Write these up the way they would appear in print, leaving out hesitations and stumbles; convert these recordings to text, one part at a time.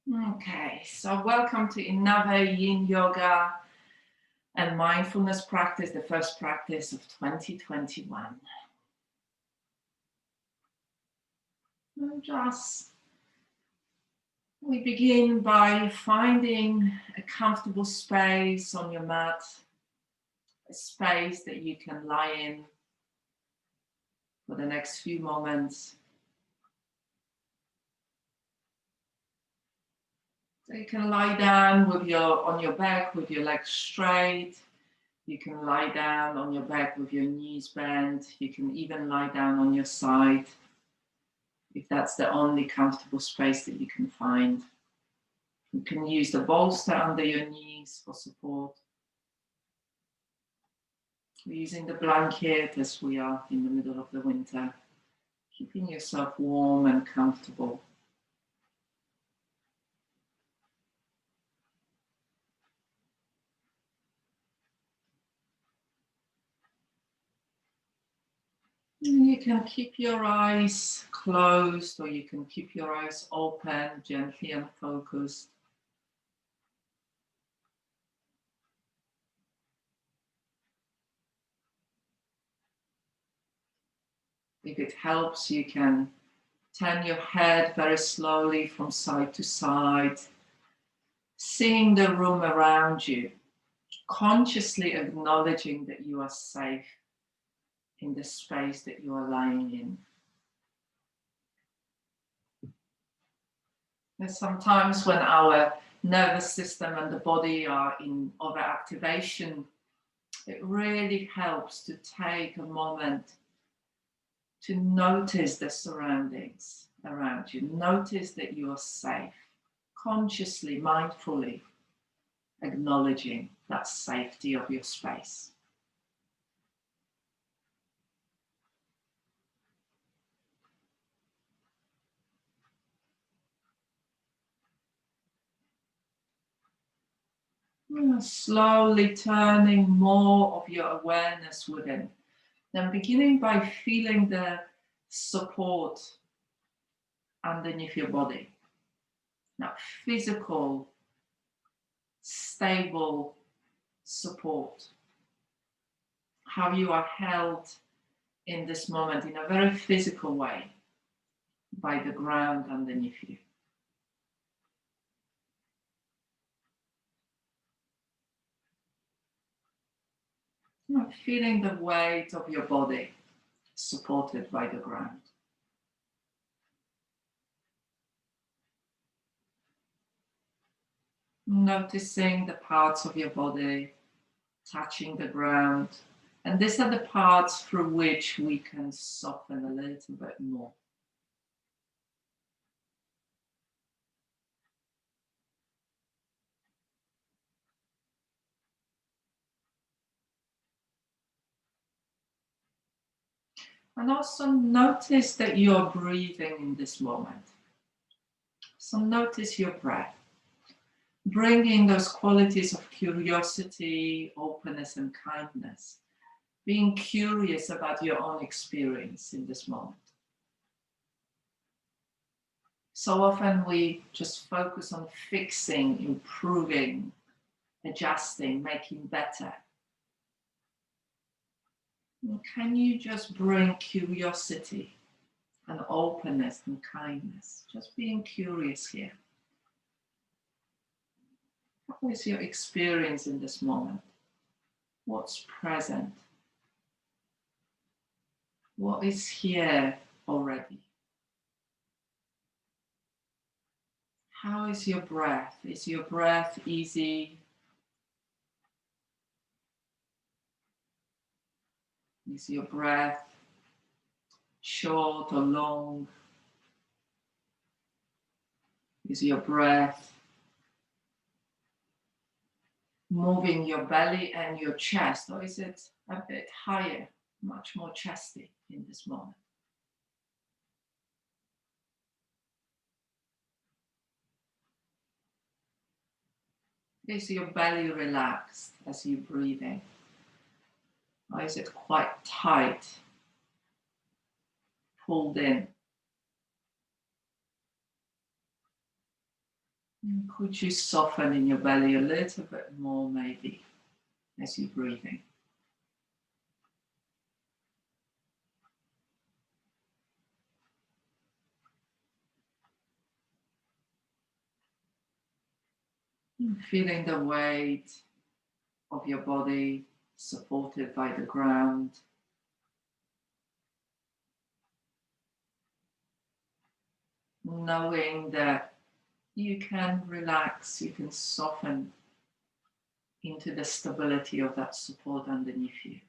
Okay, so welcome to another Yin Yoga and Mindfulness practice, the first practice of 2021. We begin by finding a comfortable space on your mat, a space that you can lie in for the next few moments. So you can lie down on your back with your legs straight. You can lie down on your back with your knees bent. You can even lie down on your side if that's the only comfortable space that you can find. You can use the bolster under your knees for support. We're using the blanket as we are in the middle of the winter, keeping yourself warm and comfortable. You can keep your eyes closed or you can keep your eyes open, gently and focused. If it helps, you can turn your head very slowly from side to side, seeing the room around you, consciously acknowledging that you are safe in the space that you are lying in. And sometimes when our nervous system and the body are in overactivation, it really helps to take a moment to notice the surroundings around you. Notice that you are safe, consciously, mindfully acknowledging that safety of your space. Slowly turning more of your awareness within. Then beginning by feeling the support underneath your body. Now, physical, stable support. How you are held in this moment in a very physical way by the ground underneath you. Feeling the weight of your body supported by the ground. Noticing the parts of your body touching the ground. And these are the parts through which we can soften a little bit more. And also notice that you're breathing in this moment. So notice your breath. Bringing those qualities of curiosity, openness, and kindness. Being curious about your own experience in this moment. So often we just focus on fixing, improving, adjusting, making better. And can you just bring curiosity and openness and kindness? Just being curious here. What is your experience in this moment? What's present? What is here already? How is your breath? Is your breath easy? Is your breath short or long? Is your breath moving your belly and your chest, or is it a bit higher, much more chesty in this moment? Is your belly relaxed as you breathe in? Or is it quite tight, pulled in? And could you soften in your belly a little bit more, maybe, as you're breathing? And feeling the weight of your body supported by the ground. Knowing that you can relax, you can soften into the stability of that support underneath you.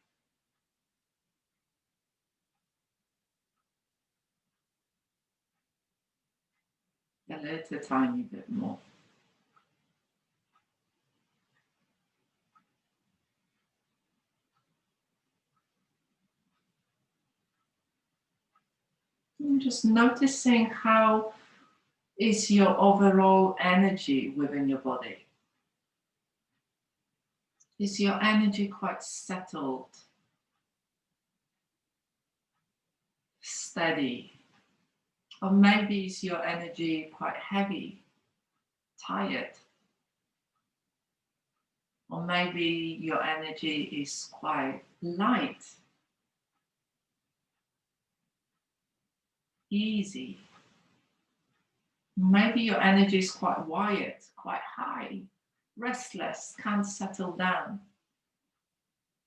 A little tiny bit more. And just noticing how is your overall energy within your body. Is your energy quite settled, steady? Or maybe is your energy quite heavy, tired? Or maybe your energy is quite light, easy. Maybe your energy is quite wired, quite high, restless, can't settle down.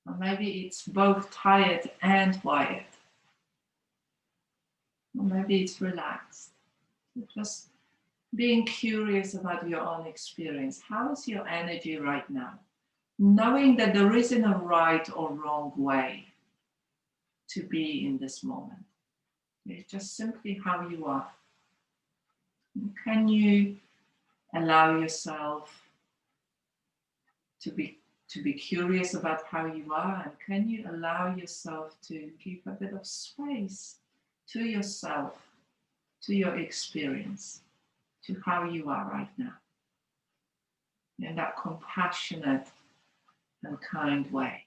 Or maybe it's both tired and wired. Or maybe it's relaxed. Just being curious about your own experience. How is your energy right now? Knowing that there isn't a right or wrong way to be in this moment. It's just simply how you are. Can you allow yourself to be curious about how you are, and can you allow yourself to give a bit of space to yourself, to your experience, to how you are right now, in that compassionate and kind way.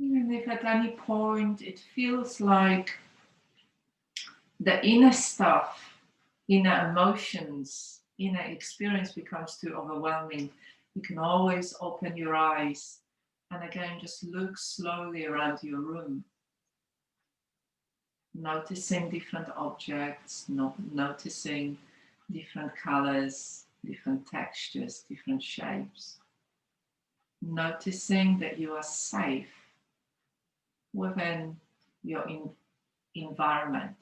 And if at any point it feels like the inner stuff, inner emotions, inner experience becomes too overwhelming, you can always open your eyes and again just look slowly around your room, noticing different objects, noticing different colors, different textures, different shapes, noticing that you are safe within your environment,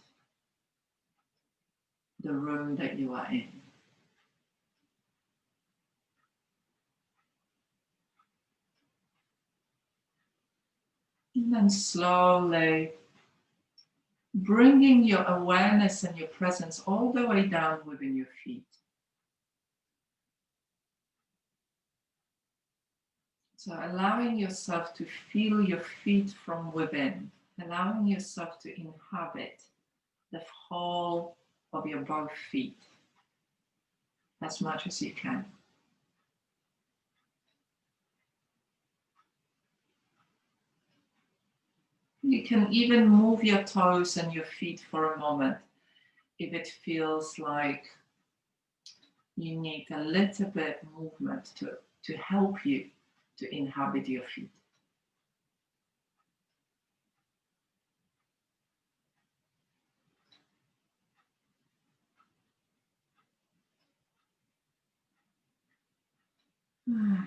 the room that you are in. And then slowly bringing your awareness and your presence all the way down within your feet. So allowing yourself to feel your feet from within, allowing yourself to inhabit the whole of your both feet as much as you can. You can even move your toes and your feet for a moment if it feels like you need a little bit movement to help you to inhabit your feet.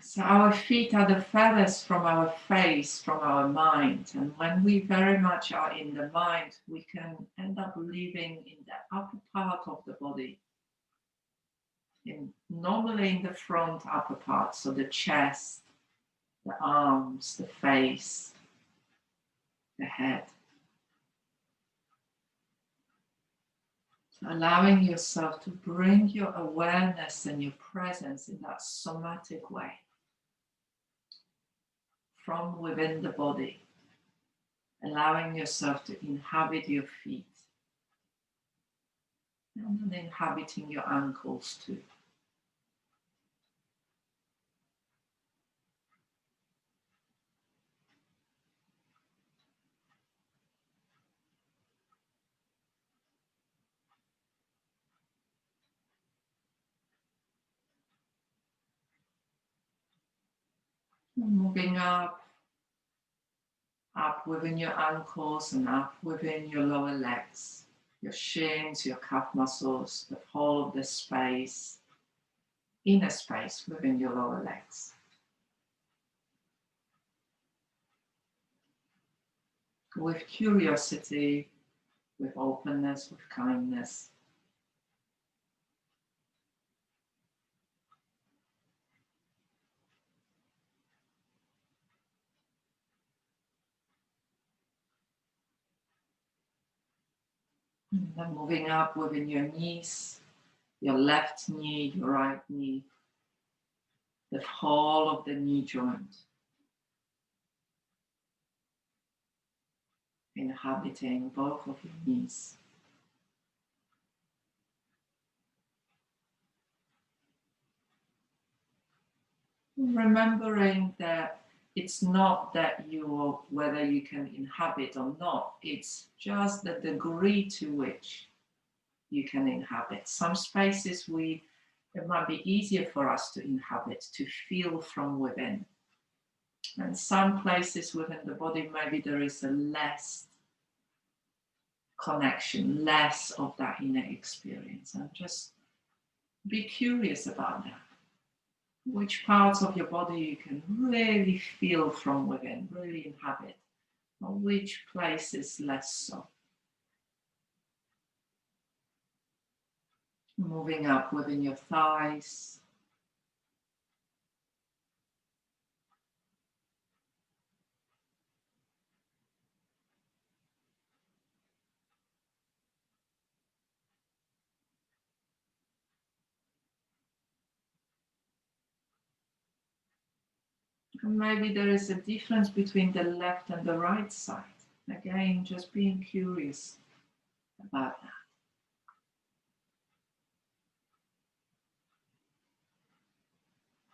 So our feet are the furthest from our face, from our mind. And when we very much are in the mind, we can end up living in the upper part of the body. Normally in the front upper part, so the chest, the arms, the face, the head. So allowing yourself to bring your awareness and your presence in that somatic way. from within the body, allowing yourself to inhabit your feet and then inhabiting your ankles too. Moving up within your ankles and up within your lower legs, your shins, your calf muscles, the whole of the space, inner space within your lower legs. With curiosity, with openness, with kindness. And then moving up within your knees, your left knee, your right knee, the whole of the knee joint, inhabiting both of your knees. Remembering that it's not that whether you can inhabit or not, it's just the degree to which you can inhabit. Some spaces it might be easier for us to inhabit, to feel from within. And some places within the body, maybe there is a less connection, less of that inner experience. And just be curious about that. Which parts of your body you can really feel from within, really inhabit, or which places less so. Moving up within your thighs, and maybe there is a difference between the left and the right side. Again, just being curious about that.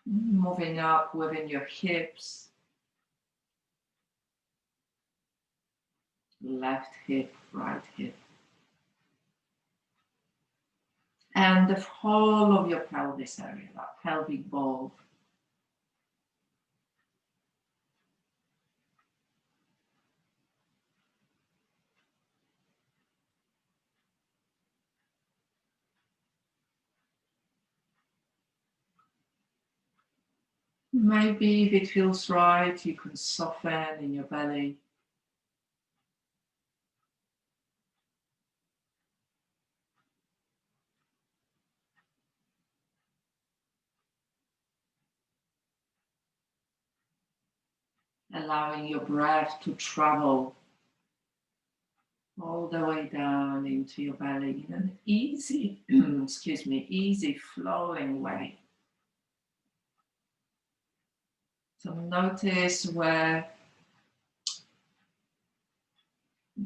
Moving up within your hips, left hip, right hip. And the whole of your pelvis area, that pelvic ball. Maybe if it feels right, you can soften in your belly. Allowing your breath to travel all the way down into your belly in an easy, easy flowing way. So notice where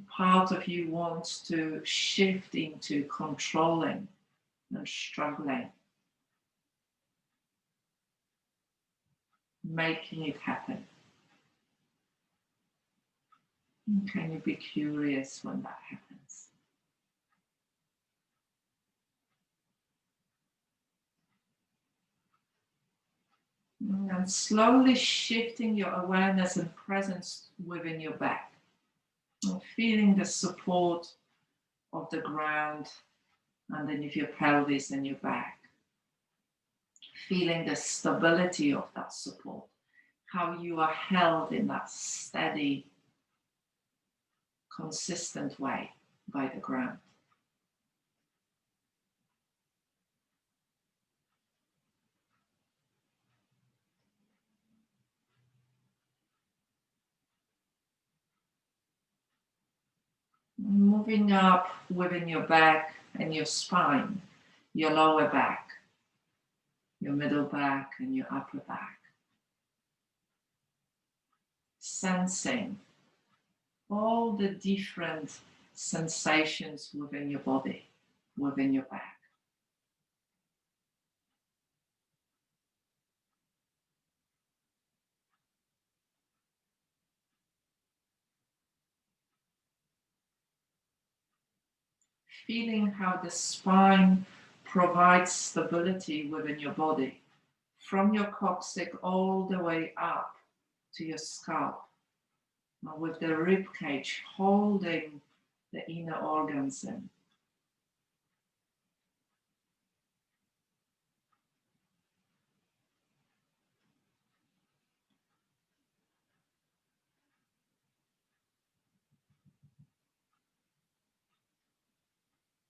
part of you wants to shift into controlling and struggling, making it happen. And can you be curious when that happens? And slowly shifting your awareness and presence within your back. And feeling the support of the ground underneath your pelvis and your back. Feeling the stability of that support. How you are held in that steady, consistent way by the ground. Moving up within your back and your spine, your lower back, your middle back and your upper back. sensing all the different sensations within your body, within your back. Feeling how the spine provides stability within your body, from your coccyx all the way up to your scalp, with the rib cage holding the inner organs in.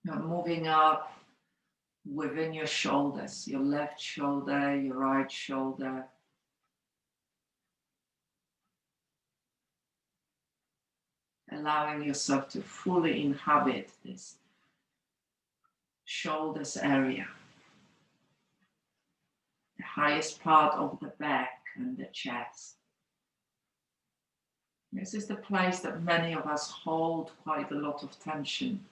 Now moving up within your shoulders, your left shoulder, your right shoulder. Allowing yourself to fully inhabit this shoulders area, the highest part of the back and the chest. This is the place that many of us hold quite a lot of tension.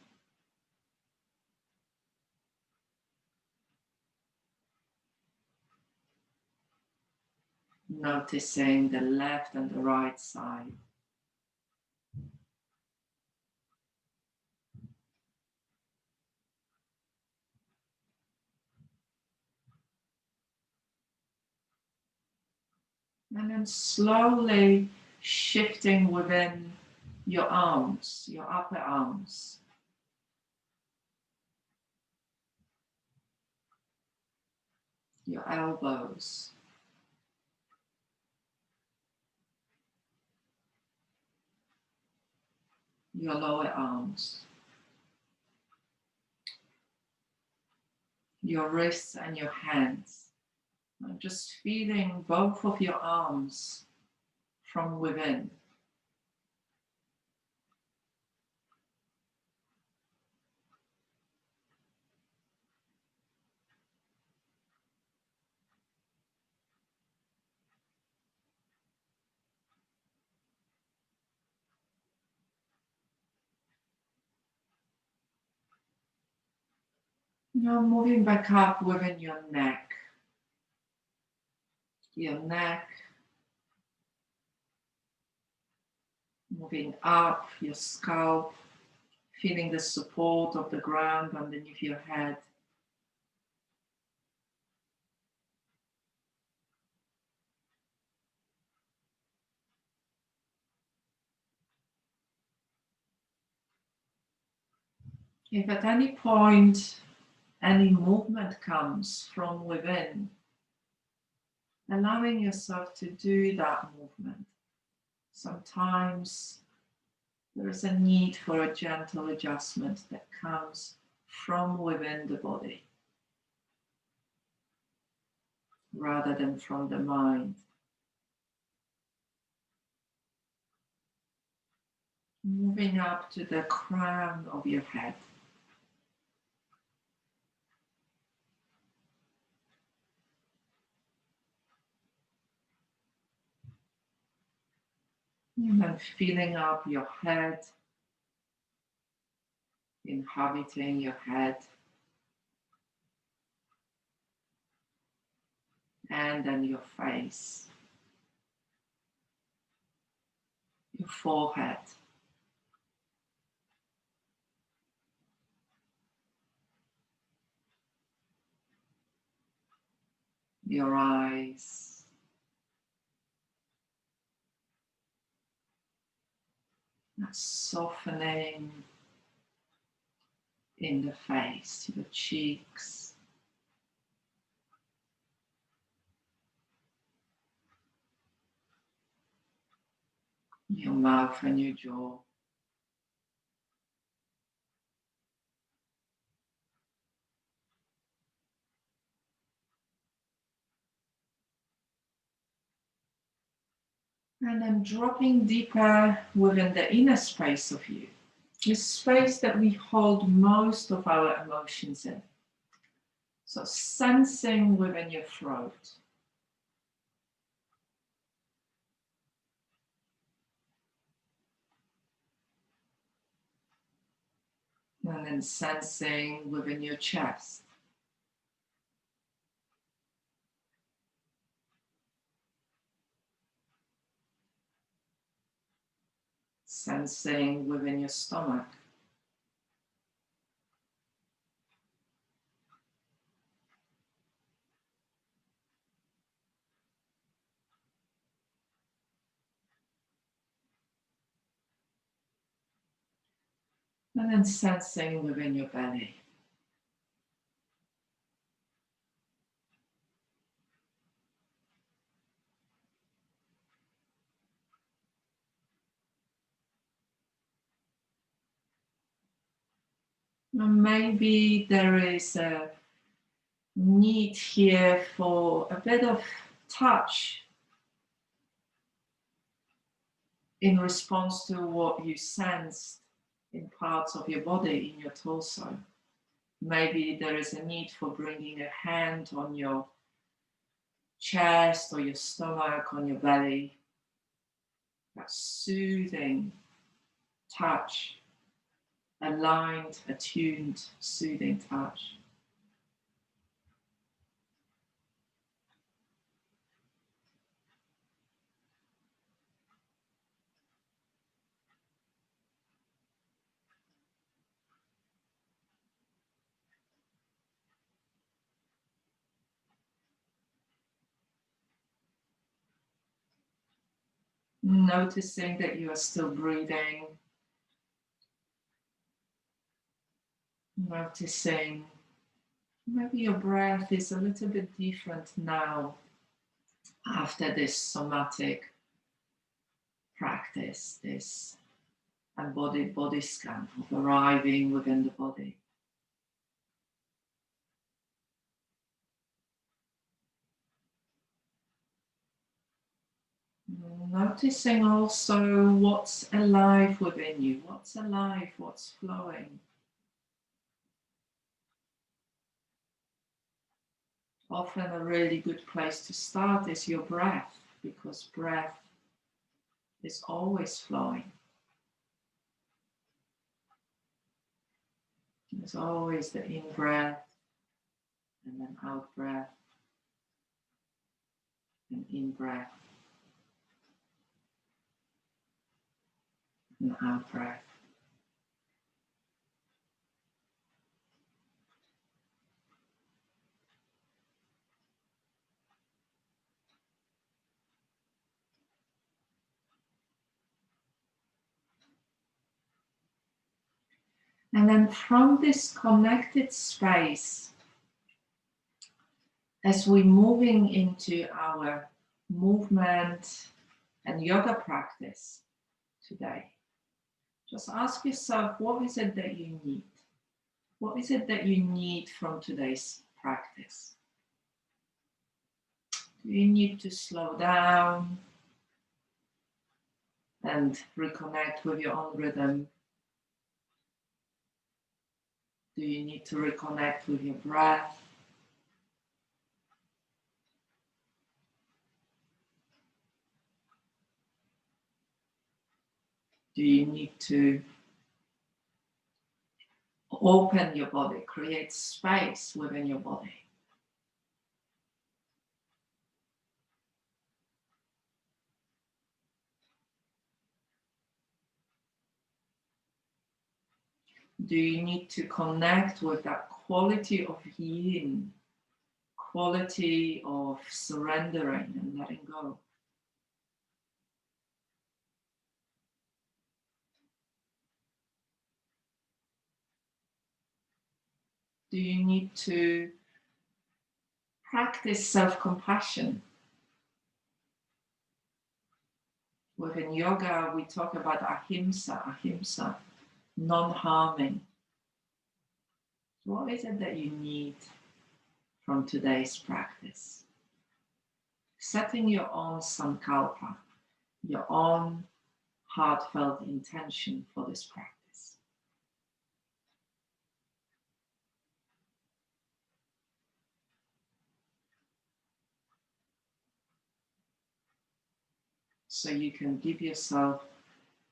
Noticing the left and the right side. And then slowly shifting within your arms, your upper arms. Your elbows. Your lower arms. Your wrists and your hands. And just feeling both of your arms from within. Now moving back up within your neck. Your neck. Moving up your scalp. Feeling the support of the ground underneath your head. If at any point any movement comes from within, allowing yourself to do that movement. Sometimes there is a need for a gentle adjustment that comes from within the body rather than from the mind. Moving up to the crown of your head. And then feeling up your head, inhabiting your head, and then your face, your forehead, your eyes, that softening in the face, your cheeks, your mouth and your jaw. And then dropping deeper within the inner space of you, the space that we hold most of our emotions in. So sensing within your throat. And then sensing within your chest. Sensing within your stomach. And then sensing within your belly. And maybe there is a need here for a bit of touch in response to what you sensed in parts of your body, in your torso. Maybe there is a need for bringing a hand on your chest or your stomach, on your belly. That soothing touch, aligned, attuned, soothing touch. Noticing that you are still breathing. Noticing maybe your breath is a little bit different now after this somatic practice, this embodied body scan of arriving within the body. Noticing also what's alive within you, what's alive, what's flowing. Often a really good place to start is your breath, because breath is always flowing. There's always the in-breath and then out-breath and in-breath and out-breath. And then from this connected space, as we're moving into our movement and yoga practice today, just ask yourself, what is it that you need? What is it that you need from today's practice? Do you need to slow down and reconnect with your own rhythm? Do you need to reconnect with your breath? Do you need to open your body, create space within your body? Do you need to connect with that quality of yin, quality of surrendering and letting go? Do you need to practice self-compassion? Within yoga, we talk about ahimsa, non-harming. What is it that you need from today's practice? Setting your own sankalpa, your own heartfelt intention for this practice. So you can give yourself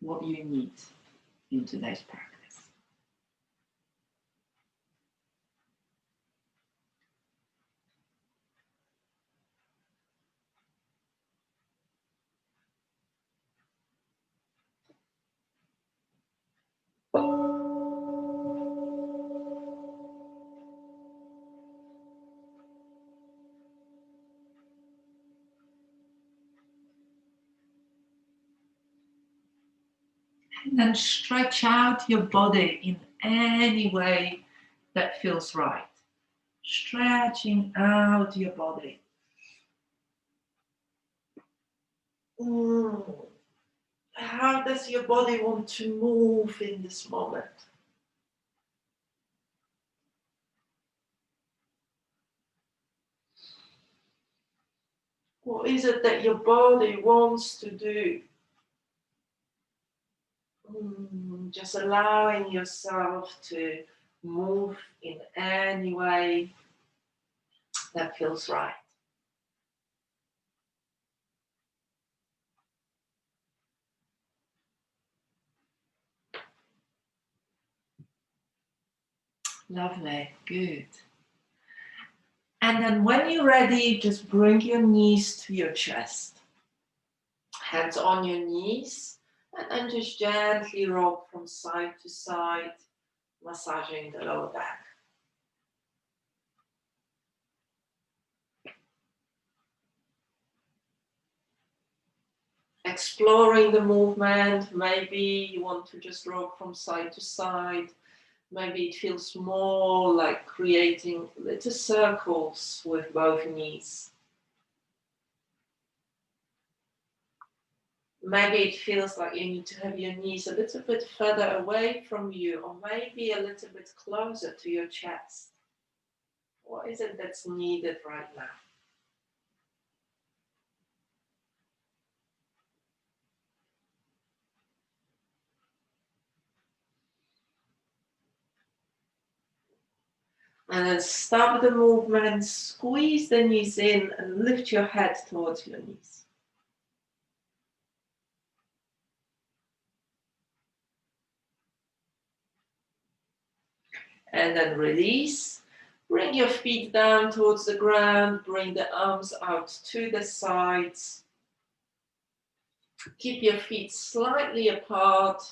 what you need in today's practice. And then stretch out your body in any way that feels right. Stretching out your body. How does your body want to move in this moment? What is it that your body wants to do? Just allowing yourself to move in any way that feels right. Lovely, good. And then when you're ready, just bring your knees to your chest. Hands on your knees, and then just gently rock from side to side, massaging the lower back. Exploring the movement, maybe you want to just rock from side to side. Maybe it feels more like creating little circles with both knees. Maybe it feels like you need to have your knees a little bit further away from you, or maybe a little bit closer to your chest. What is it that's needed right now? And then stop the movement, squeeze the knees in, and lift your head towards your knees. And then release. Bring your feet down towards the ground, bring the arms out to the sides. Keep your feet slightly apart.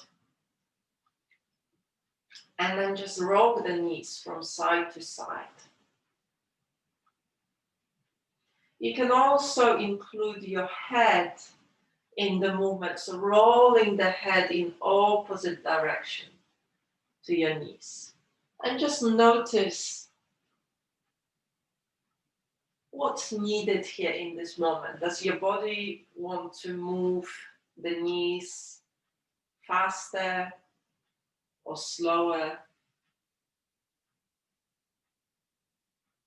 And then just rock the knees from side to side. You can also include your head in the movement, so rolling the head in opposite direction to your knees. And just notice what's needed here in this moment. Does your body want to move the knees faster or slower?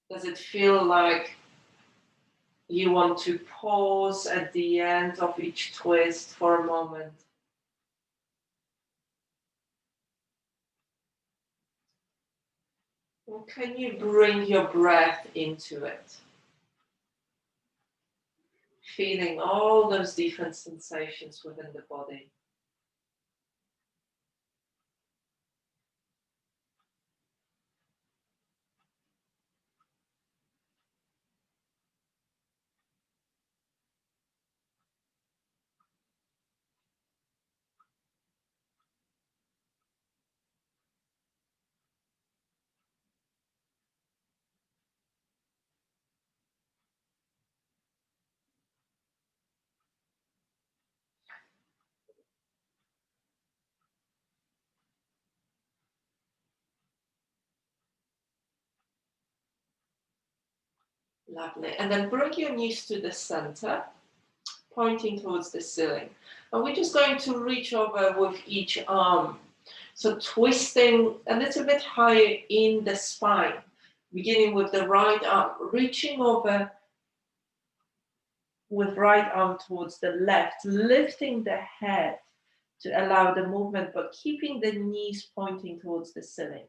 Does it feel like you want to pause at the end of each twist for a moment? Or can you bring your breath into it? Feeling all those different sensations within the body. Lovely. And then bring your knees to the center, pointing towards the ceiling. And we're just going to reach over with each arm. So twisting a little bit higher in the spine, beginning with the right arm, reaching over with right arm towards the left, lifting the head to allow the movement, but keeping the knees pointing towards the ceiling.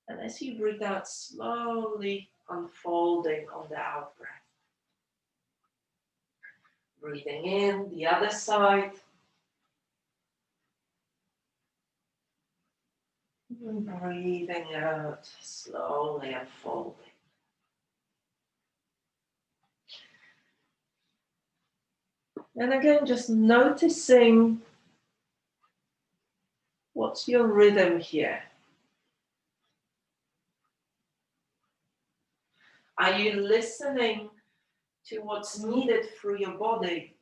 And as you breathe out, slowly unfolding on the out breath. Breathing in, the other side. And breathing out, slowly unfolding. And again, just noticing what's your rhythm here. Are you listening to what's needed through your body?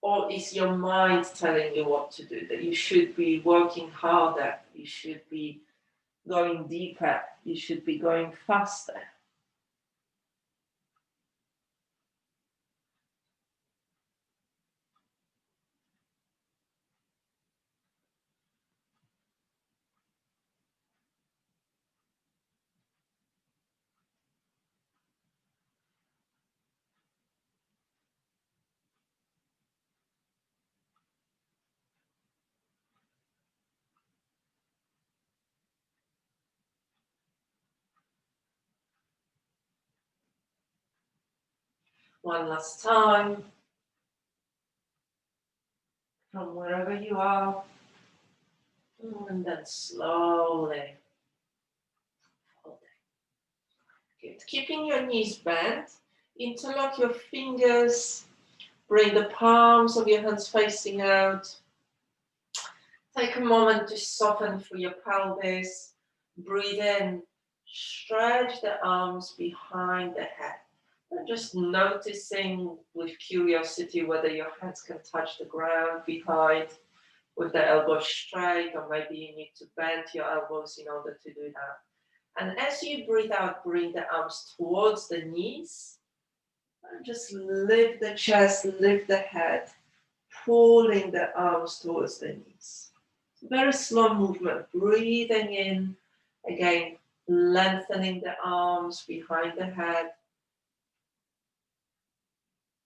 Or is your mind telling you what to do? That you should be working harder, you should be going deeper, you should be going faster. One last time, from wherever you are, and then slowly fold. Good. Keeping your knees bent, interlock your fingers, bring the palms of your hands facing out. Take a moment to soften through your pelvis. Breathe in, stretch the arms behind the head. And just noticing with curiosity whether your hands can touch the ground behind, with the elbows straight, or maybe you need to bend your elbows in order to do that. And as you breathe out, bring the arms towards the knees. And just lift the chest, lift the head, pulling the arms towards the knees. Very slow movement, breathing in, again, lengthening the arms behind the head.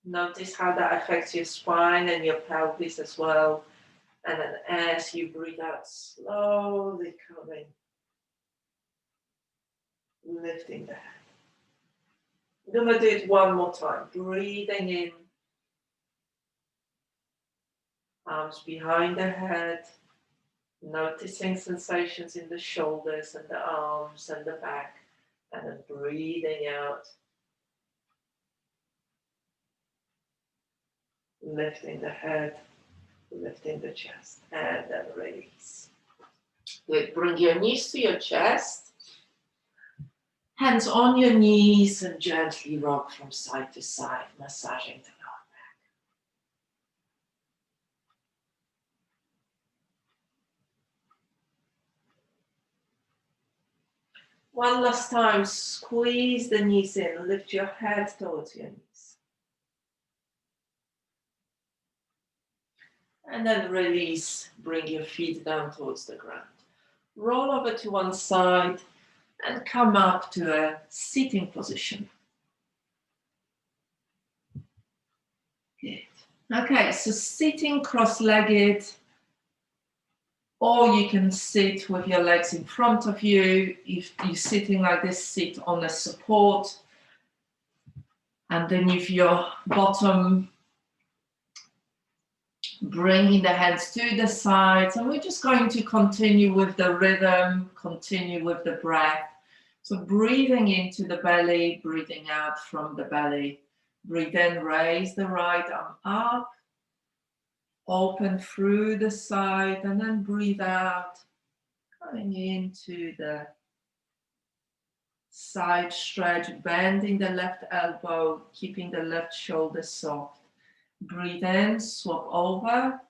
Notice how that affects your spine and your pelvis as well. And then as you breathe out, slowly coming, lifting the head. I'm going to do it one more time. Breathing in, arms behind the head, noticing sensations in the shoulders and the arms and the back, and then breathing out, lifting the head, lifting the chest, and then release. Good. Bring your knees to your chest, hands on your knees, and gently rock from side to side, massaging the lower back. One last time, squeeze the knees in, lift your head towards your knees. And then release, bring your feet down towards the ground. Roll over to one side and come up to a sitting position. Good. Okay, so sitting cross-legged, or you can sit with your legs in front of you. If you're sitting like this, sit on a support. And then if your bottom, bringing the hands to the sides. And we're just going to continue with the rhythm, continue with the breath. So breathing into the belly, breathing out from the belly. Breathe in, raise the right arm up. Open through the side, and then breathe out, coming into the side stretch, bending the left elbow, keeping the left shoulder soft. Breathe in, swap over,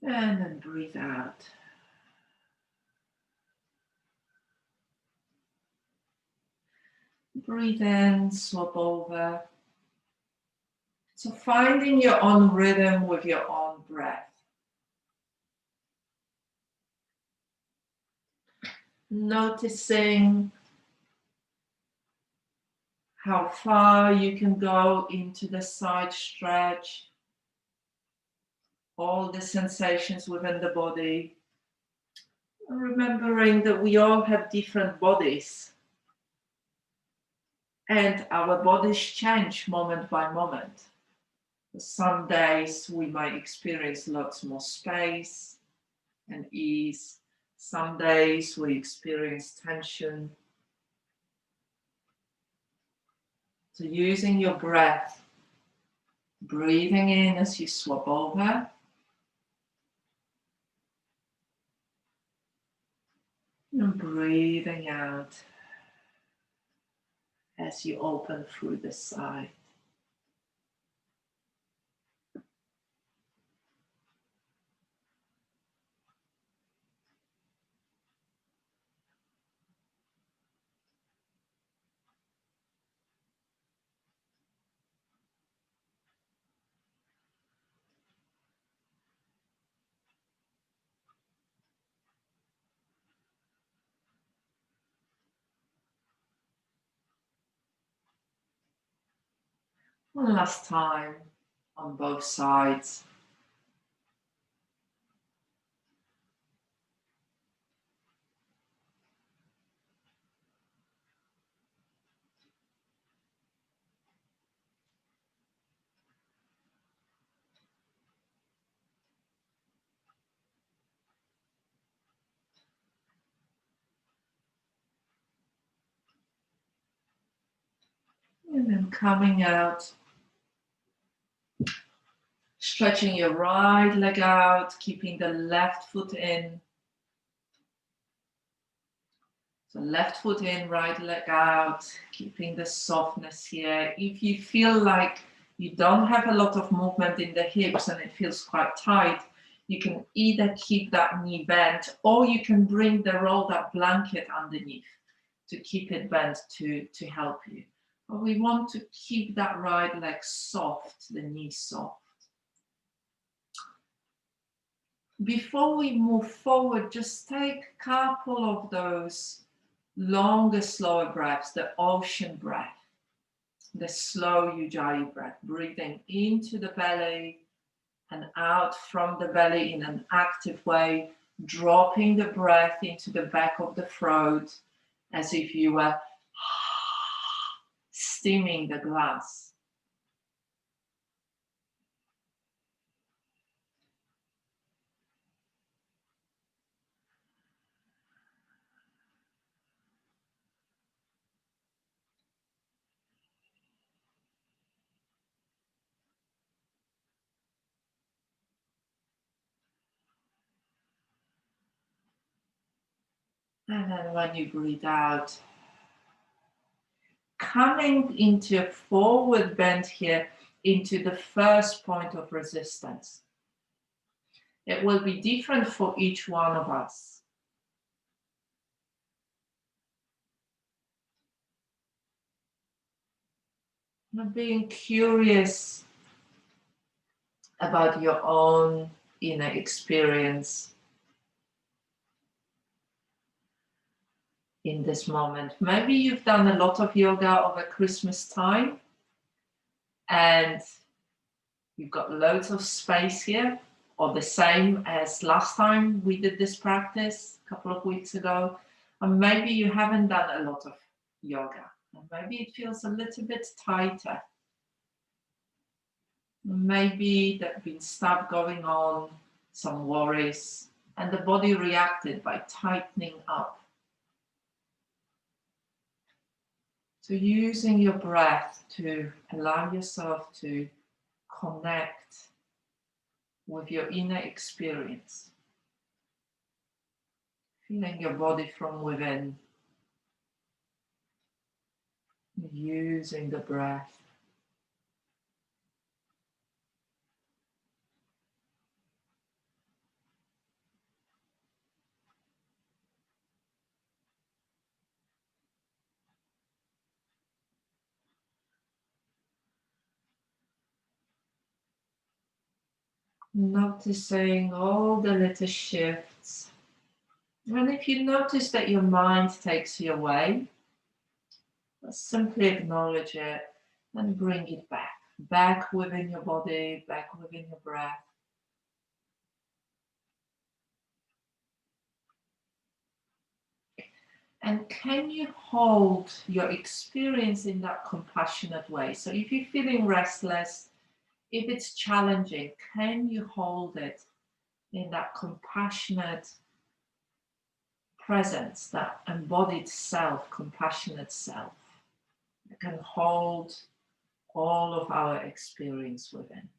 and then breathe out. Breathe in, swap over. So finding your own rhythm with your own breath. Noticing how far you can go into the side stretch, all the sensations within the body. Remembering that we all have different bodies, and our bodies change moment by moment. Some days we might experience lots more space and ease. Some days we experience tension. So using your breath, breathing in as you swap over, and breathing out as you open through the side. One last time on both sides. And then coming out, stretching your right leg out, keeping the left foot in. So left foot in, right leg out, keeping the softness here. If you feel like you don't have a lot of movement in the hips and it feels quite tight, you can either keep that knee bent or you can bring the rolled up blanket underneath to keep it bent to help you. But we want to keep that right leg soft, the knee soft. Before we move forward, just take a couple of those longer, slower breaths, the ocean breath, the slow ujjayi breath, breathing into the belly and out from the belly in an active way, dropping the breath into the back of the throat as if you were steaming the glass. And then when you breathe out, coming into a forward bend here into the first point of resistance. It will be different for each one of us. Being curious about your own inner experience in this moment. Maybe you've done a lot of yoga over Christmas time and you've got loads of space here, or the same as last time we did this practice a couple of weeks ago. And maybe you haven't done a lot of yoga, and maybe it feels a little bit tighter. Maybe there's been stuff going on, some worries, and the body reacted by tightening up. So using your breath to allow yourself to connect with your inner experience. Feeling your body from within. Using the breath. Noticing all the little shifts. And if you notice that your mind takes you away, simply acknowledge it and bring it back. Back within your body, back within your breath. And can you hold your experience in that compassionate way? So if you're feeling restless, if it's challenging, can you hold it in that compassionate presence, that embodied self, compassionate self, that can hold all of our experience within?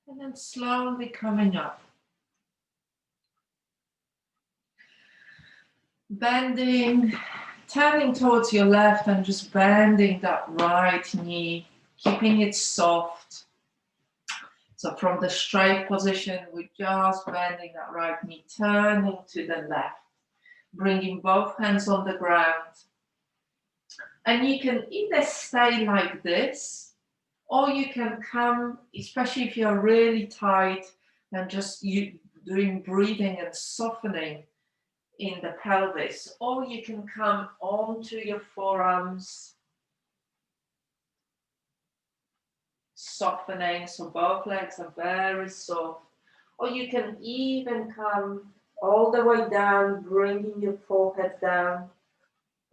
And then slowly coming up. Bending, turning towards your left and just bending that right knee, keeping it soft. So from the straight position, we're just bending that right knee, turning to the left, bringing both hands on the ground. And you can either stay like this, or you can come, especially if you're really tight, and just you doing breathing and softening in the pelvis, or you can come onto your forearms, softening, so both legs are very soft, or you can even come all the way down, bringing your forehead down,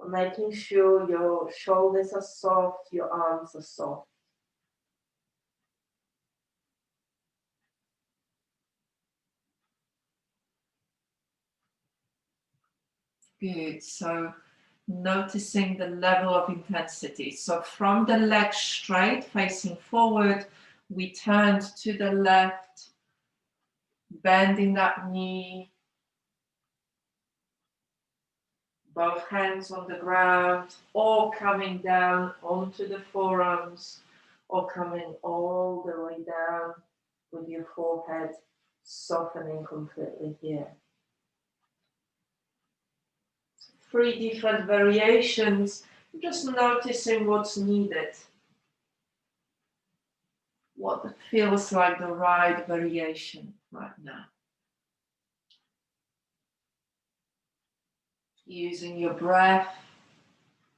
making sure your shoulders are soft, your arms are soft. Good. So noticing the level of intensity. So from the leg straight facing forward, we turned to the left, bending that knee, both hands on the ground, or coming down onto the forearms, or coming all the way down with your forehead softening completely here. 3 different variations, just noticing what's needed, what feels like the right variation right now. Using your breath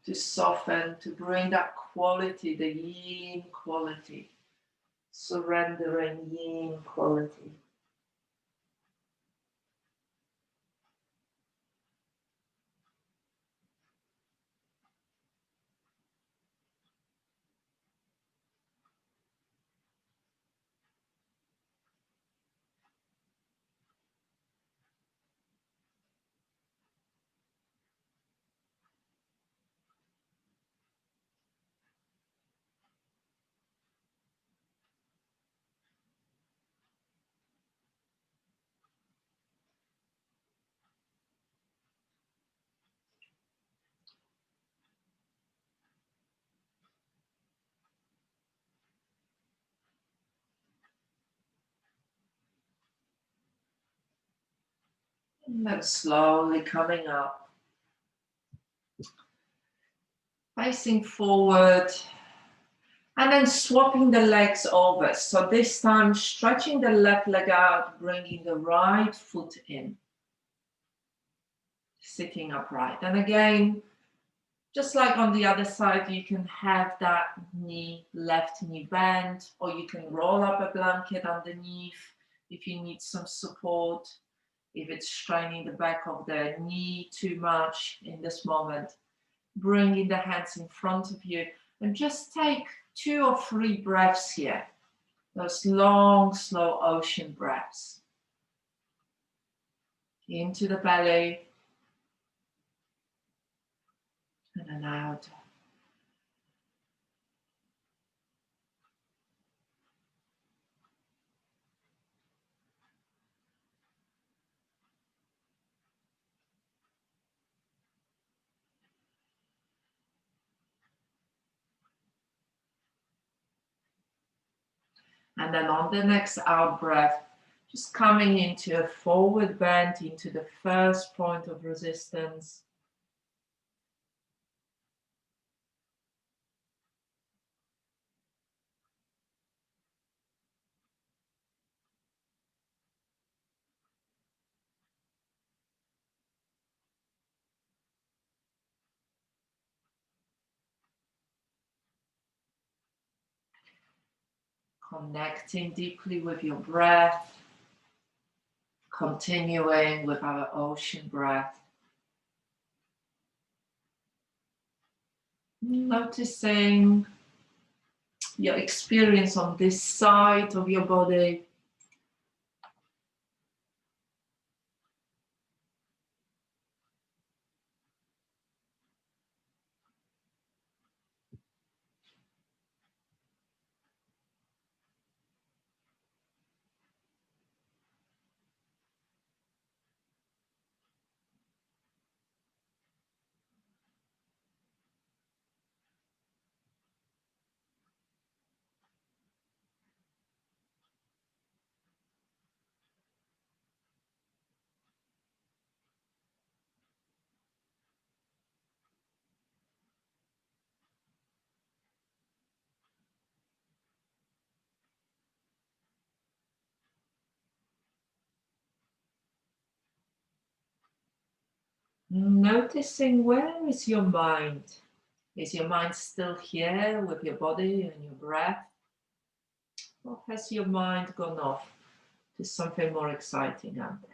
to soften, to bring that quality, the yin quality, surrendering yin quality. And then slowly coming up, facing forward, and then swapping the legs over. So this time, stretching the left leg out, bringing the right foot in, sitting upright. And again, just like on the other side, you can have that knee, left knee bent, or you can roll up a blanket underneath if you need some support, if it's straining the back of the knee too much in this moment. Bringing the hands in front of you and just take 2 or 3 breaths here. Those long, slow ocean breaths. Into the belly and then out. And then on the next out breath, just coming into a forward bend into the first point of resistance. Connecting deeply with your breath. Continuing with our ocean breath. Noticing your experience on this side of your body. Noticing, where is your mind? Is your mind still here with your body and your breath? Or has your mind gone off to something more exciting out there?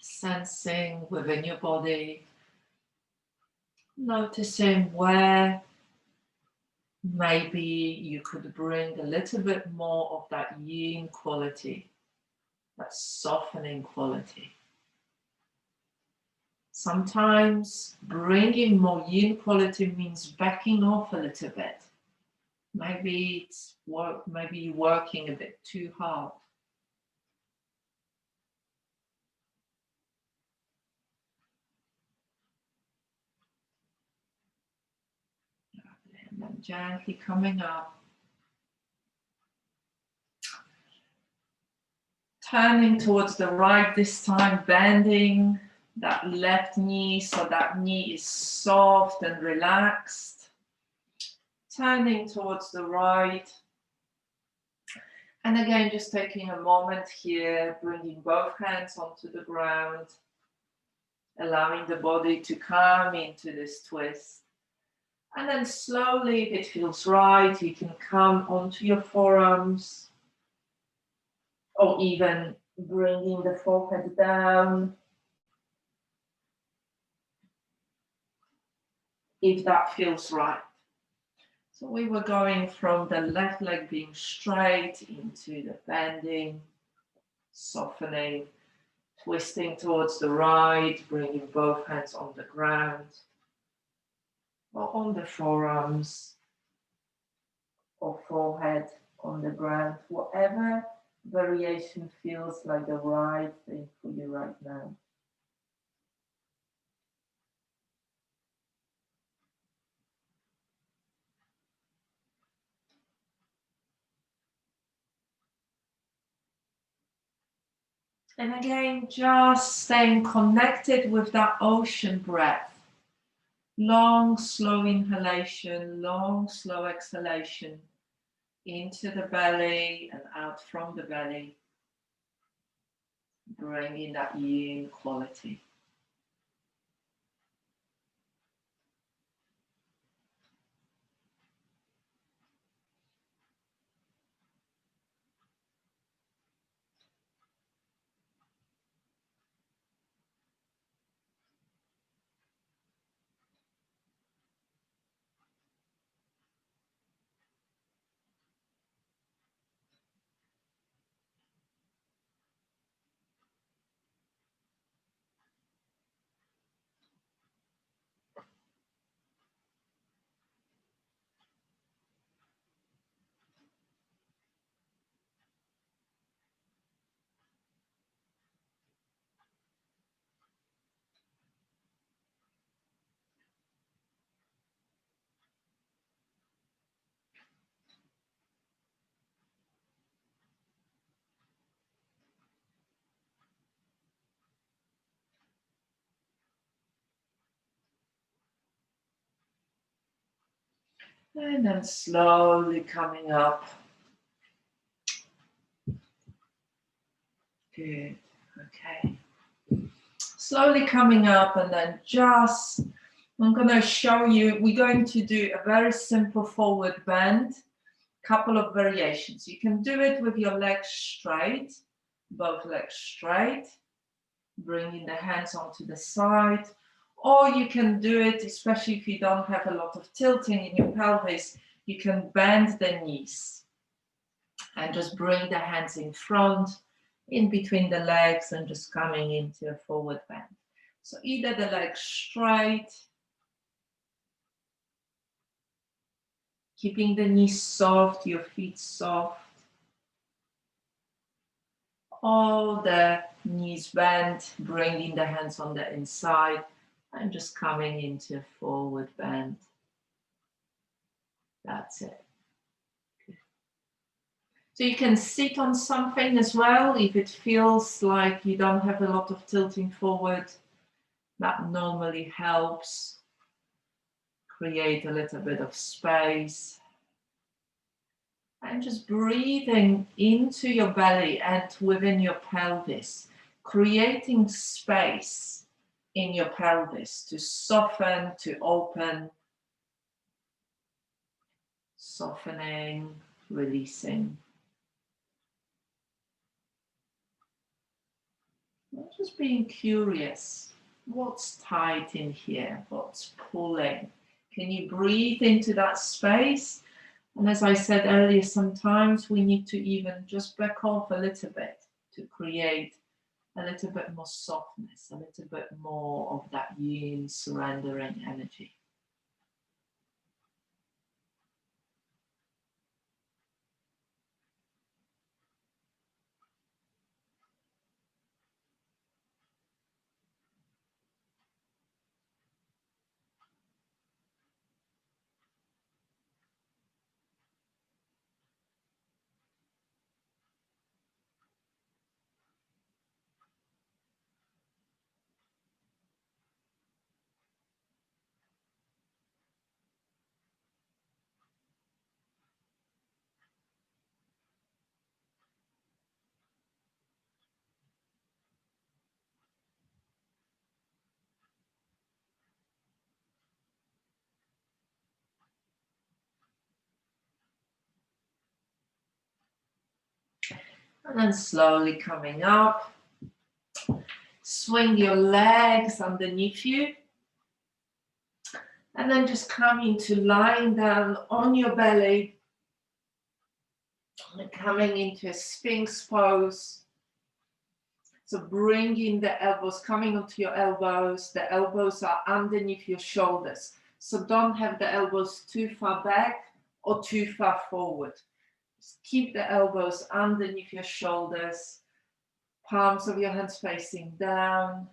Sensing within your body, noticing where maybe you could bring a little bit more of that yin quality, that softening quality. Sometimes bringing more yin quality means backing off a little bit. Maybe maybe you're working a bit too hard. And then gently coming up, turning towards the right this time, bending that left knee so that knee is soft and relaxed. Turning towards the right. And again, just taking a moment here, bringing both hands onto the ground, allowing the body to come into this twist. And then slowly, if it feels right, you can come onto your forearms, or even bringing the forehead down, if that feels right. So we were going from the left leg being straight into the bending, softening, twisting towards the right, bringing both hands on the ground, or on the forearms, or forehead on the ground, whatever variation feels like the right thing for you right now. And again, just staying connected with that ocean breath. Long, slow inhalation, long, slow exhalation into the belly and out from the belly, bringing that yin quality. And then slowly coming up. Good. Okay. slowly coming up, and then just, I'm going to show you, we're going to do a very simple forward bend, couple of variations. You can do it with your legs straight, both legs straight, bringing the hands onto the side, or you can do it, especially if you don't have a lot of tilting in your pelvis, you can bend the knees and just bring the hands in front, in between the legs, and just coming into a forward bend. So either the legs straight, keeping the knees soft, your feet soft, or the knees bent, bringing the hands on the inside, and just coming into a forward bend. That's it. So you can sit on something as well if it feels like you don't have a lot of tilting forward. That normally helps create a little bit of space. And just breathing into your belly and within your pelvis, creating space in your pelvis to soften, to open, softening, releasing. Just being curious. What's tight in here? What's pulling? Can you breathe into that space? And as I said earlier, sometimes we need to even just back off a little bit to create a little bit more softness, a little bit more of that yin surrendering energy. And then slowly coming up, swing your legs underneath you. And then just coming to lying down on your belly and coming into a Sphinx pose. So bringing the elbows, coming onto your elbows. The elbows are underneath your shoulders. So don't have the elbows too far back or too far forward. Just keep the elbows underneath your shoulders. Palms of your hands facing down.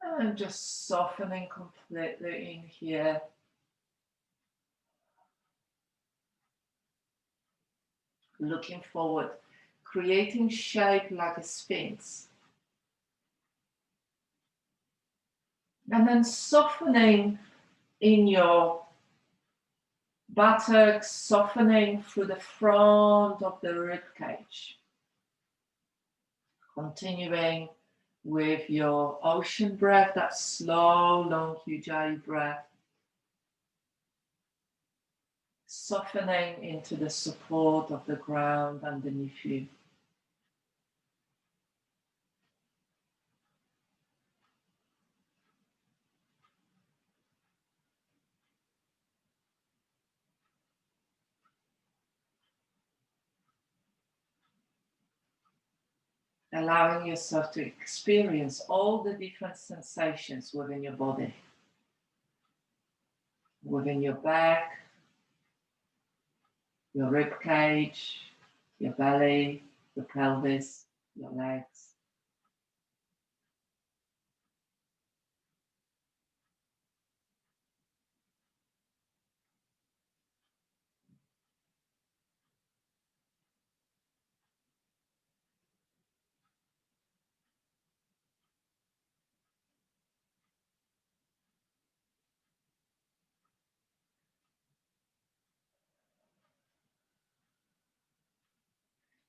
And just softening completely in here. Looking forward, creating shape like a sphinx. And then softening in your buttocks, softening through the front of the rib cage. Continuing with your ocean breath, that slow, long Ujjayi breath. Softening into the support of the ground underneath you. Allowing yourself to experience all the different sensations within your body. Within your back, your rib cage, your belly, your pelvis, your legs.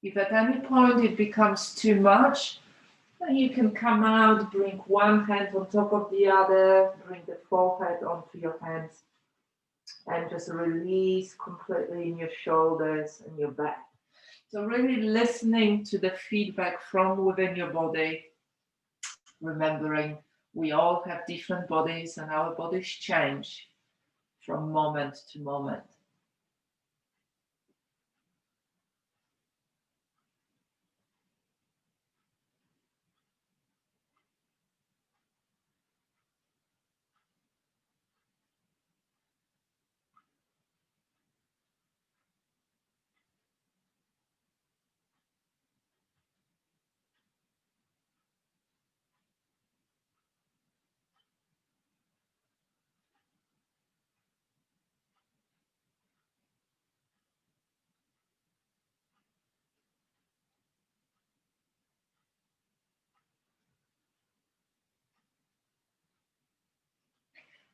If at any point it becomes too much, And you can come out, bring one hand on top of the other, bring the forehead onto your hands, and just release completely in your shoulders and your back. So really listening to the feedback from within your body, remembering we all have different bodies and our bodies change from moment to moment.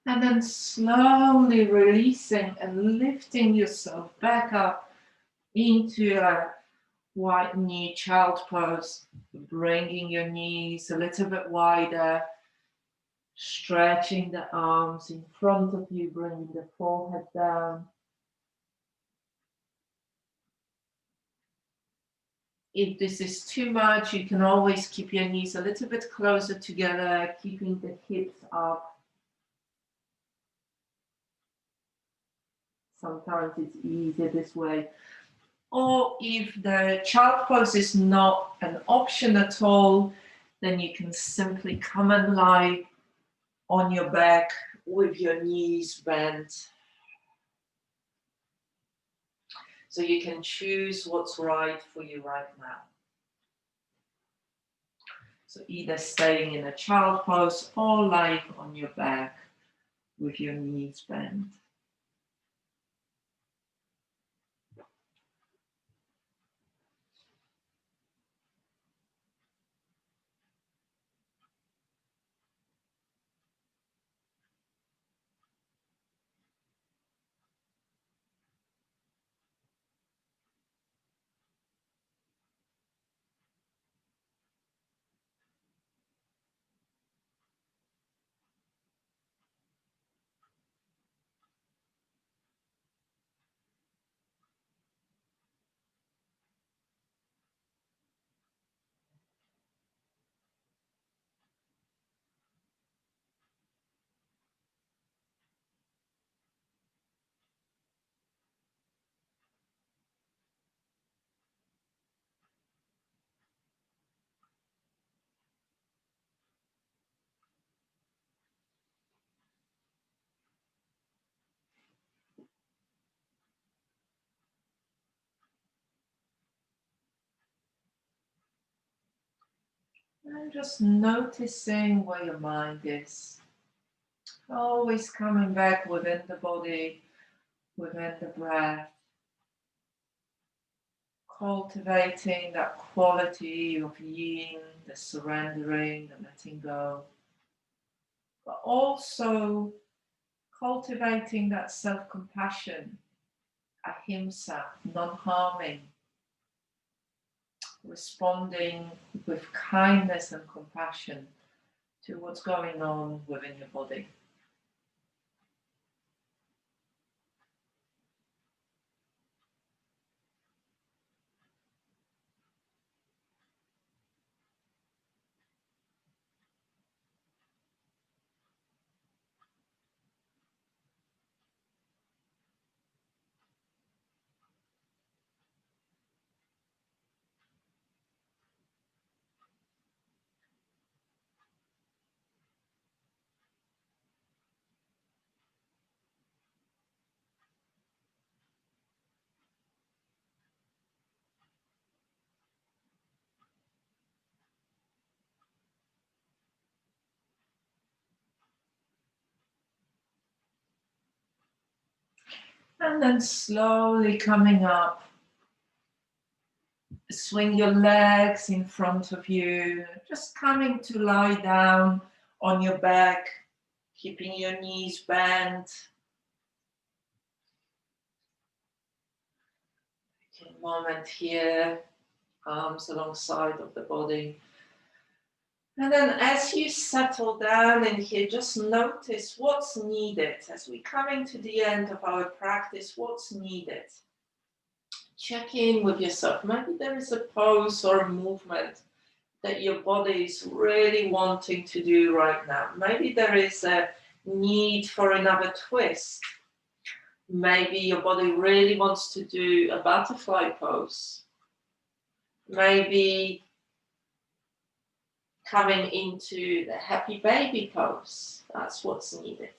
And then slowly releasing and lifting yourself back up into a wide knee child pose, bringing your knees a little bit wider, stretching the arms in front of you, bringing the forehead down. If this is too much, you can always keep your knees a little bit closer together, keeping the hips up. Sometimes it's easier this way. Or if the child pose is not an option at all, then you can simply come and lie on your back with your knees bent. So you can choose what's right for you right now. So either staying in a child pose or lying on your back with your knees bent. And just noticing where your mind is. Always coming back within the body, within the breath. Cultivating that quality of yin, the surrendering, the letting go. But also cultivating that self-compassion, ahimsa, non-harming, responding with kindness and compassion to what's going on within your body. And then slowly coming up, swing your legs in front of you, just coming to lie down on your back, keeping your knees bent. Take a moment here, arms alongside of the body. And then as you settle down in here, just notice what's needed. As we come into the end of our practice, what's needed? Check in with yourself. Maybe there is a pose or a movement that your body is really wanting to do right now. Maybe there is a need for another twist. Maybe your body really wants to do a butterfly pose. Maybe coming into the happy baby pose. That's what's needed.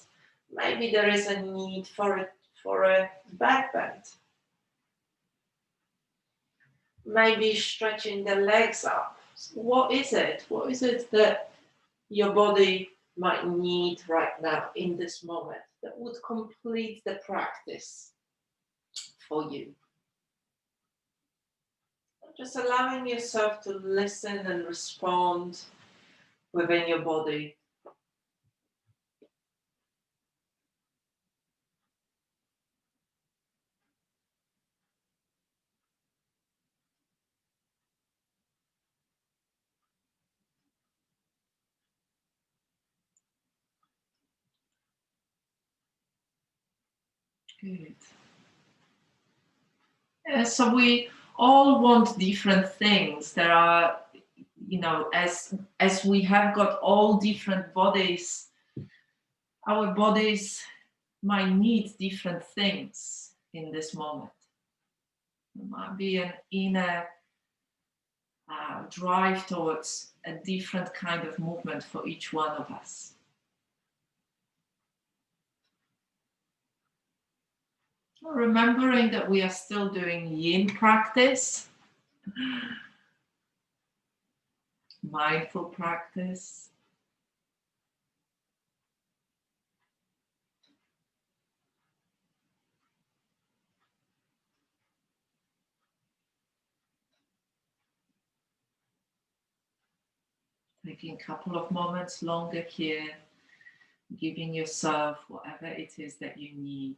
Maybe there is a need for a back bend. Maybe stretching the legs up. What is it? What is it that your body might need right now in this moment that would complete the practice for you? Just allowing yourself to listen and respond within your body. Good. So we all want different things. There are, as we have got all different bodies, our bodies might need different things in this moment. There might be an inner drive towards a different kind of movement for each one of us. Remembering that we are still doing yin practice, mindful practice. Taking a couple of moments longer here, giving yourself whatever it is that you need.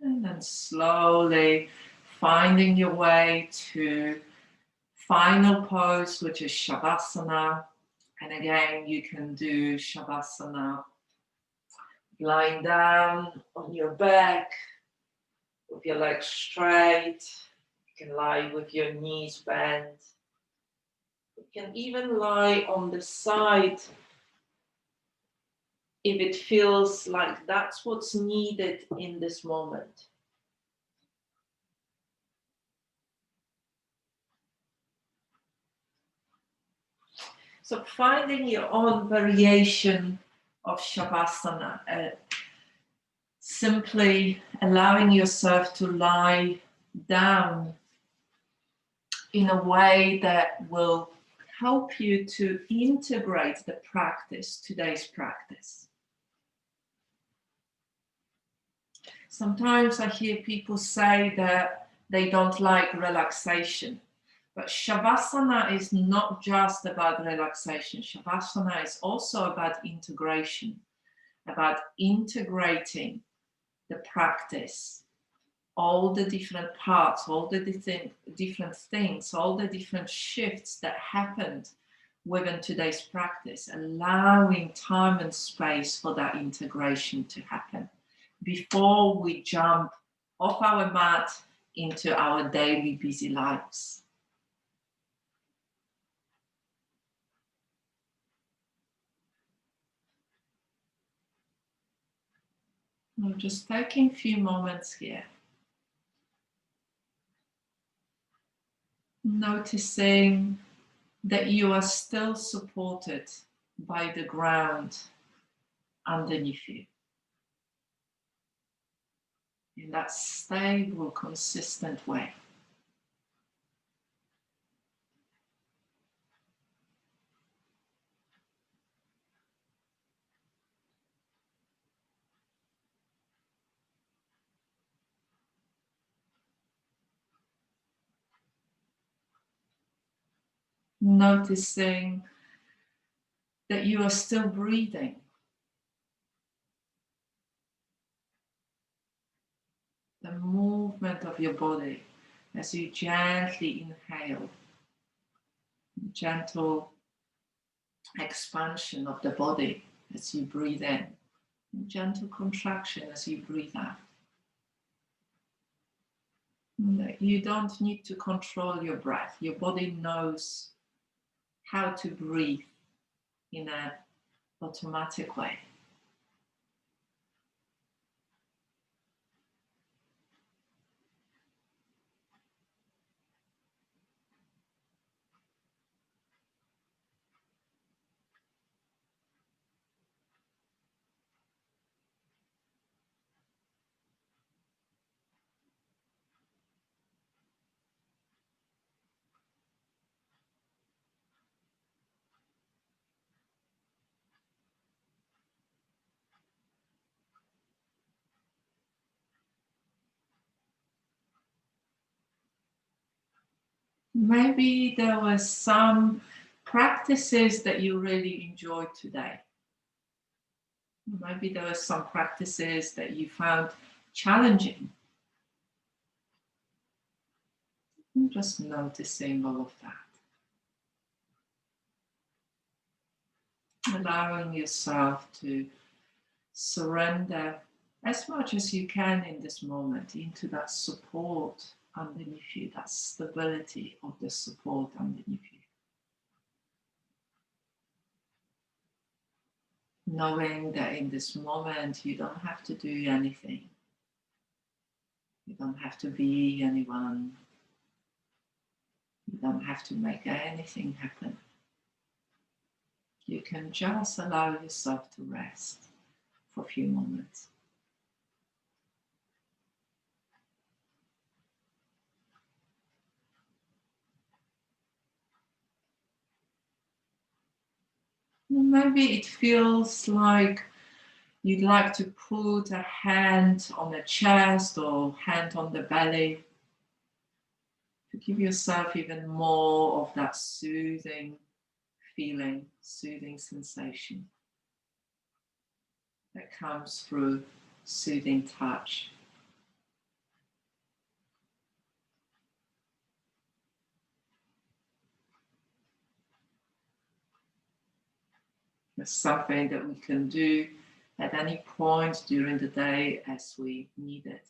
And then slowly finding your way to final pose, which is Shavasana. And again, you can do Shavasana lying down on your back with your legs straight. You can lie with your knees bent. You can even lie on the side if it feels like that's what's needed in this moment. So finding your own variation of Shavasana, simply allowing yourself to lie down in a way that will help you to integrate the practice, today's practice. Sometimes I hear people say that they don't like relaxation. But Shavasana is not just about relaxation. Shavasana is also about integration, about integrating the practice, all the different parts, all the different things, all the different shifts that happened within today's practice, allowing time and space for that integration to happen before we jump off our mat into our daily busy lives. I'm just taking a few moments here. Noticing that you are still supported by the ground underneath you. In that stable, consistent way. Noticing that you are still breathing. The movement of your body as you gently inhale, gentle expansion of the body as you breathe in, gentle contraction as you breathe out. You don't need to control your breath. Your body knows how to breathe in an automatic way. Maybe there were some practices that you really enjoyed today. Maybe there were some practices that you found challenging. And just noticing all of that. Allowing yourself to surrender as much as you can in this moment into that support underneath you, that stability of the support underneath you. Knowing that in this moment you don't have to do anything. You don't have to be anyone. You don't have to make anything happen. You can just allow yourself to rest for a few moments. Maybe it feels like you'd like to put a hand on the chest or hand on the belly to give yourself even more of that soothing feeling, soothing sensation that comes through soothing touch. It's something that we can do at any point during the day as we need it.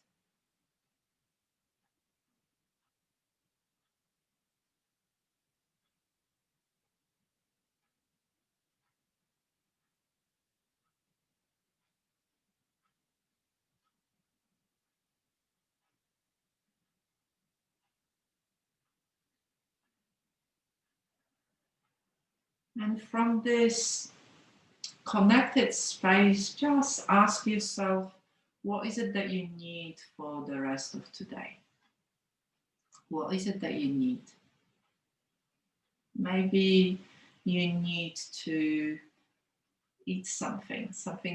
And from this connected space, just ask yourself, what is it that you need for the rest of today? What is it that you need? Maybe you need to eat something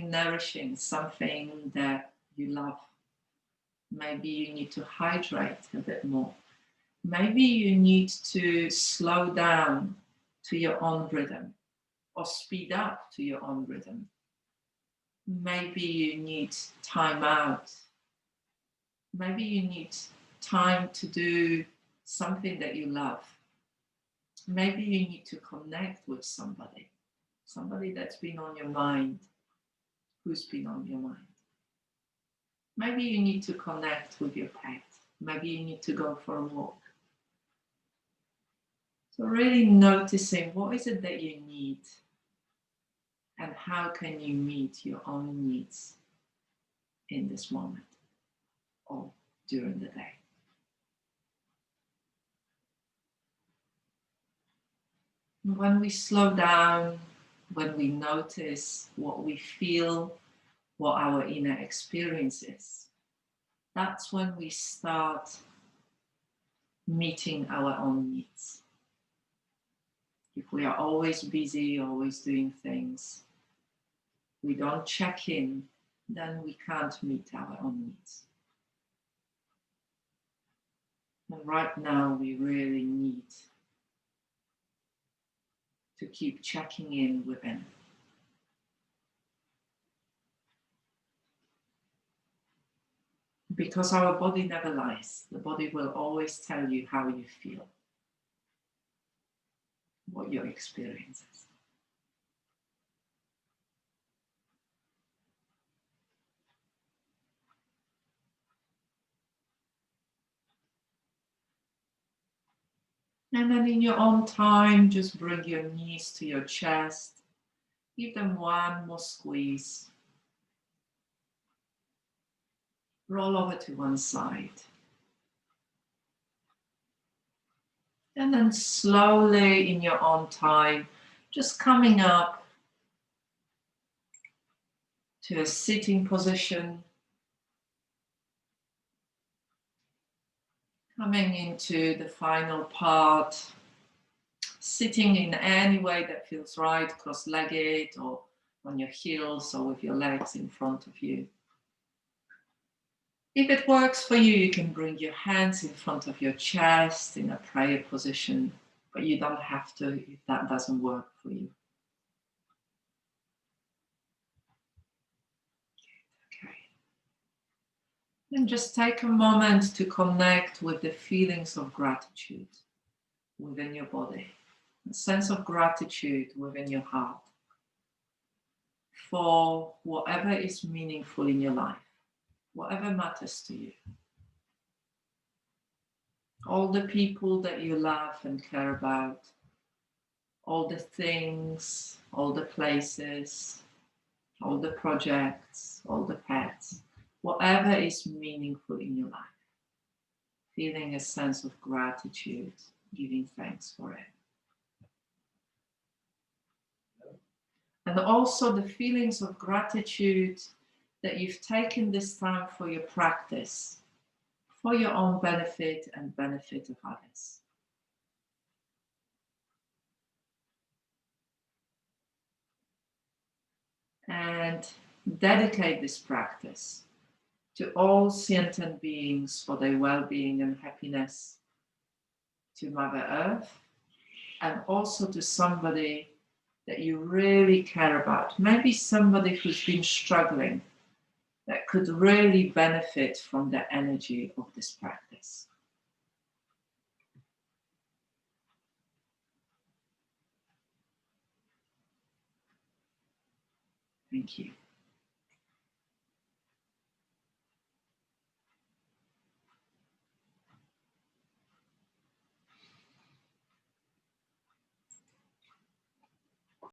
nourishing, something that you love. Maybe you need to hydrate a bit more. Maybe you need to slow down to your own rhythm or speed up to your own rhythm. Maybe you need time out. Maybe you need time to do something that you love. Maybe you need to connect with somebody that's been on your mind, who's been on your mind. Maybe you need to connect with your pet. Maybe you need to go for a walk. So really noticing what is it that you need and how can you meet your own needs in this moment or during the day. When we slow down when we notice what we feel, what our inner experience is, that's when we start meeting our own needs. If we are always busy, always doing things, we don't check in, then we can't meet our own needs. And right now, we really need to keep checking in within. Because our body never lies. The body will always tell you how you feel, what your experience is. And then in your own time, just bring your knees to your chest. Give them one more squeeze. Roll over to one side. And then slowly in your own time, just coming up to a sitting position. Coming into the final part, sitting in any way that feels right, cross-legged or on your heels or with your legs in front of you. If it works for you, you can bring your hands in front of your chest in a prayer position, but you don't have to if that doesn't work for you. Okay. Then just take a moment to connect with the feelings of gratitude within your body, a sense of gratitude within your heart for whatever is meaningful in your life, whatever matters to you. All the people that you love and care about, all the things, all the places, all the projects, all the pets, whatever is meaningful in your life. Feeling a sense of gratitude, giving thanks for it. And also the feelings of gratitude that you've taken this time for your practice, for your own benefit and benefit of others. And dedicate this practice to all sentient beings for their well-being and happiness, to Mother Earth, and also to somebody that you really care about, maybe somebody who's been struggling, that could really benefit from the energy of this practice. Thank you.